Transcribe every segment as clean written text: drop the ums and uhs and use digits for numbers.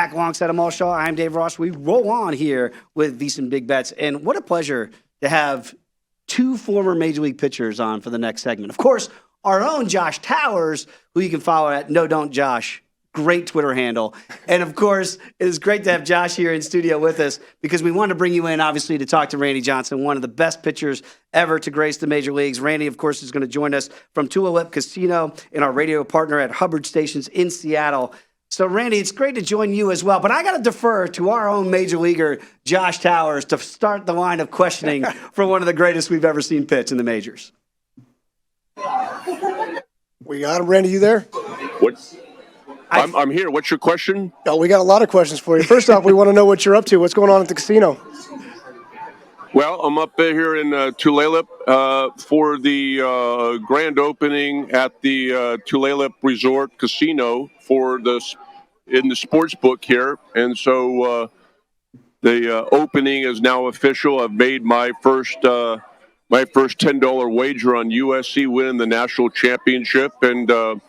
back alongside Amal Shah. I'm Dave Ross. We roll on here with VSiN Big Bets. And what a pleasure to have two former Major League pitchers on for the next segment. Of course, our own Josh Towers, who you can follow at No Don't Josh. Great Twitter handle. And of course, it is great to have Josh here in studio with us because we wanted to bring you in, obviously, to talk to Randy Johnson, one of the best pitchers ever to grace the major leagues. Randy, of course, is going to join us from Tulip Casino and our radio partner at Hubbard Stations in Seattle. So, Randy, it's great to join you as well. But I got to defer to our own major leaguer, Josh Towers, to start the line of questioning for one of the greatest we've ever seen pitch in the majors. We got him. Randy, you there? I'm here. What's your question? Oh, we got a lot of questions for you. First off, we want to know what you're up to. What's going on at the casino? Well, I'm up here in Tulalip for the grand opening at the Tulalip Resort Casino in the sports book here. And so the opening is now official. I've made my first $10 wager on USC winning the national championship, and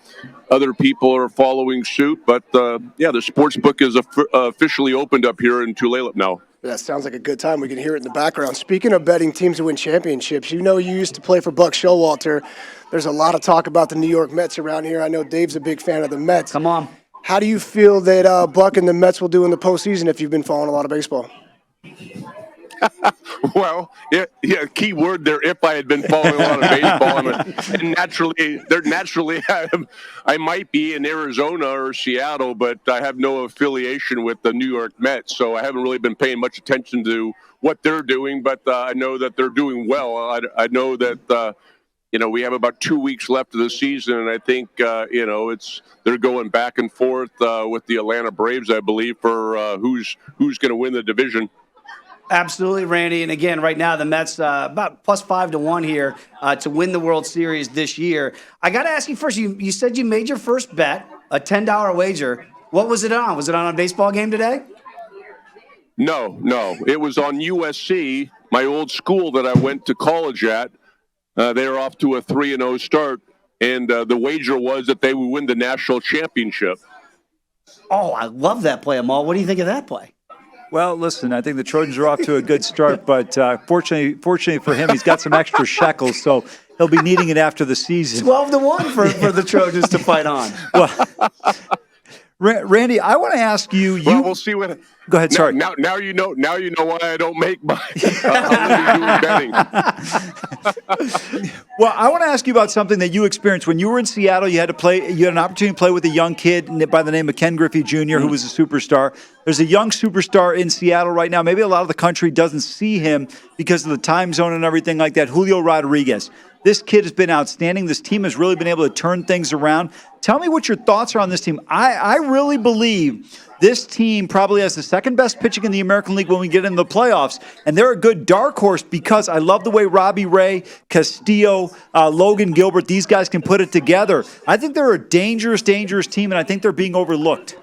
other people are following suit. But the sports book is officially opened up here in Tulalip now. That sounds like a good time. We can hear it in the background. Speaking of betting teams to win championships, you used to play for Buck Showalter. There's a lot of talk about the New York Mets around here. I know Dave's a big fan of the Mets. Come on. How do you feel that Buck and the Mets will do in the postseason if you've been following a lot of baseball? Well, yeah, key word there. If I had been following a lot of baseball, and naturally, I might be in Arizona or Seattle, but I have no affiliation with the New York Mets, so I haven't really been paying much attention to what they're doing. But I know that they're doing well. I know that we have about 2 weeks left of the season, and I think they're going back and forth with the Atlanta Braves, I believe, for who's going to win the division. Absolutely, Randy. And again, right now, the Mets about plus 5-1 here to win the World Series this year. I got to ask you first, you said you made your first bet, a $10 wager. What was it on? Was it on a baseball game today? No. It was on USC, my old school that I went to college at. They were off to a 3-0 start, and the wager was that they would win the national championship. Oh, I love that play, Amal. What do you think of that play? Well, listen, I think the Trojans are off to a good start, but fortunately for him, he's got some extra shekels, so he'll be needing it after the season. 12-1 for the Trojans to fight on. Well, Randy, I want to ask you. Well, we'll see what. Go ahead. Sorry. Now you know why I don't make my betting. Well, I want to ask you about something that you experienced when you were in Seattle. You had an opportunity to play with a young kid by the name of Ken Griffey Jr., who was a superstar. There's a young superstar in Seattle right now. Maybe a lot of the country doesn't see him because of the time zone and everything like that. Julio Rodriguez. This kid has been outstanding. This team has really been able to turn things around. Tell me what your thoughts are on this team. I really believe this team probably has the second best pitching in the American League when we get into the playoffs, and they're a good dark horse because I love the way Robbie Ray, Castillo, Logan Gilbert, these guys can put it together. I think they're a dangerous, dangerous team, and I think they're being overlooked.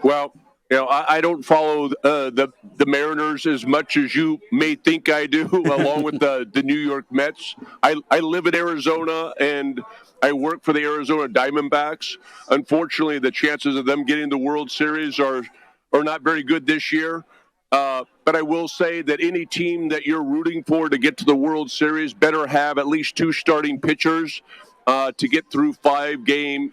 Well, I don't follow the Mariners as much as you may think I do, along with the New York Mets. I live in Arizona, and I work for the Arizona Diamondbacks. Unfortunately, the chances of them getting the World Series are not very good this year. But I will say that any team that you're rooting for to get to the World Series better have at least two starting pitchers to get through 5-game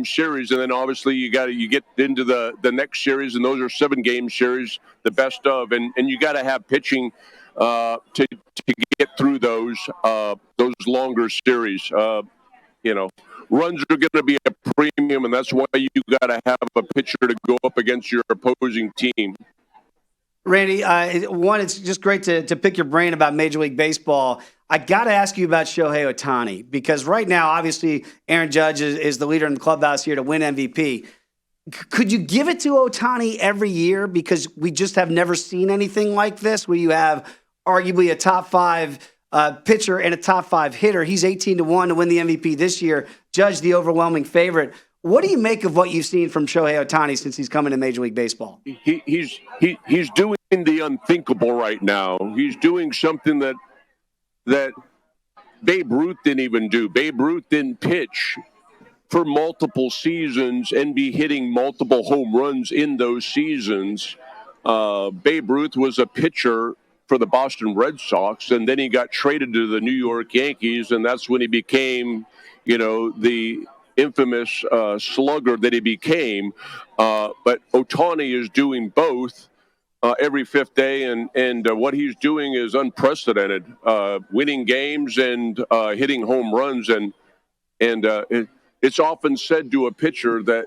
series, and then obviously you get into the next series, and those are 7-game series, the best of, and you got to have pitching to get through those longer series. Runs are going to be a premium, and that's why you got to have a pitcher to go up against your opposing team. Randy, it's just great to pick your brain about Major League Baseball. I got to ask you about Shohei Ohtani, because right now, obviously, Aaron Judge is the leader in the clubhouse here to win MVP. Could you give it to Ohtani every year? Because we just have never seen anything like this, where you have arguably a top 5 pitcher and a top 5 hitter. He's 18-1 to win the MVP this year. Judge, the overwhelming favorite. What do you make of what you've seen from Shohei Ohtani since he's come into Major League Baseball? He's doing the unthinkable right now. He's doing something that Babe Ruth didn't even do. Babe Ruth didn't pitch for multiple seasons and be hitting multiple home runs in those seasons. Babe Ruth was a pitcher for the Boston Red Sox, and then he got traded to the New York Yankees, and that's when he became, the infamous slugger that he became. But Ohtani is doing both every fifth day, and what he's doing is unprecedented, winning games and hitting home runs. And it's often said to a pitcher that,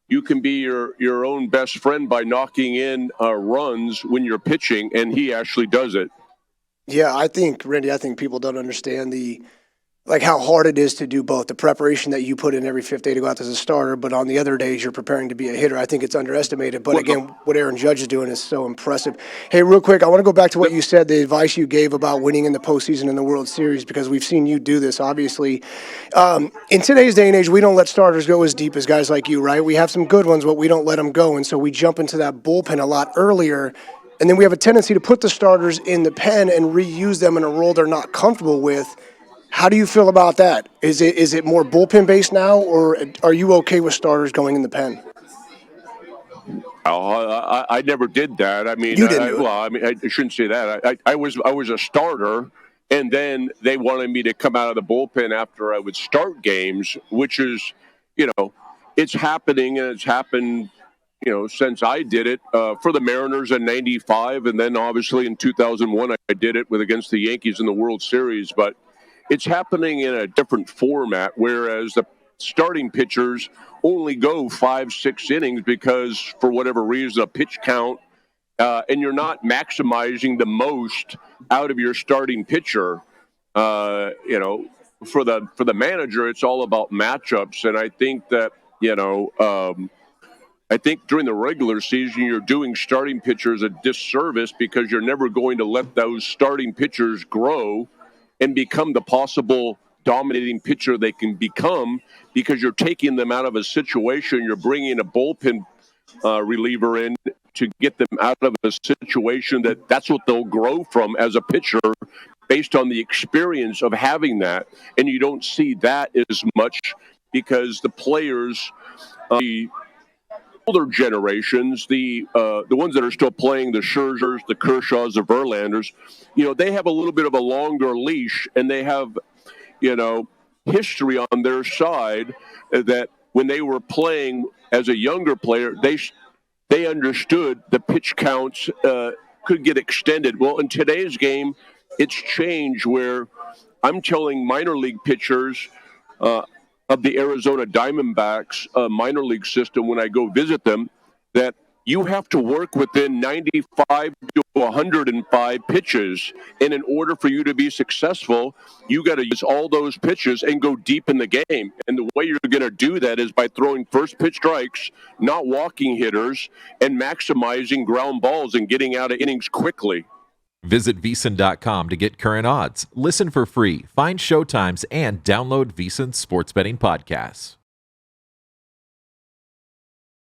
you can be your own best friend by knocking in runs when you're pitching, and he actually does it. Yeah, Randy, I think people don't understand how hard it is to do both. The preparation that you put in every fifth day to go out as a starter, but on the other days you're preparing to be a hitter. I think it's underestimated. But again, what Aaron Judge is doing is so impressive. Hey, real quick, I want to go back to what you said, the advice you gave about winning in the postseason in the World Series, because we've seen you do this, obviously. In today's day and age, we don't let starters go as deep as guys like you, right? We have some good ones, but we don't let them go. And so we jump into that bullpen a lot earlier. And then we have a tendency to put the starters in the pen and reuse them in a role they're not comfortable with. How do you feel about that? Is it more bullpen based now, or are you okay with starters going in the pen? I never did that. I mean, You didn't do it. I shouldn't say that. I was a starter, and then they wanted me to come out of the bullpen after I would start games, which is, it's happening, and it's happened, since I did it for the Mariners in '95, and then obviously in 2001 I did it against the Yankees in the World Series. But it's happening in a different format, whereas the starting pitchers only go 5-6 innings because, for whatever reason, a pitch count, and you're not maximizing the most out of your starting pitcher. For the manager, it's all about matchups, and I think that I think during the regular season, you're doing starting pitchers a disservice because you're never going to let those starting pitchers grow and become the possible dominating pitcher they can become, because you're taking them out of a situation. You're bringing a bullpen reliever in to get them out of a situation that's what they'll grow from as a pitcher based on the experience of having that. And you don't see that as much because the players, the older generations, the ones that are still playing, the Scherzers, the Kershaws, the Verlanders, they have a little bit of a longer leash, and they have, history on their side that when they were playing as a younger player, they understood the pitch counts could get extended. Well, in today's game, it's changed where I'm telling minor league pitchers of the Arizona Diamondbacks minor league system when I go visit them, that you have to work within 95 to 105 pitches. And in order for you to be successful, you got to use all those pitches and go deep in the game. And the way you're going to do that is by throwing first pitch strikes, not walking hitters, and maximizing ground balls and getting out of innings quickly. Visit VSiN.com to get current odds, listen for free, find showtimes, and download VSiN sports betting podcasts.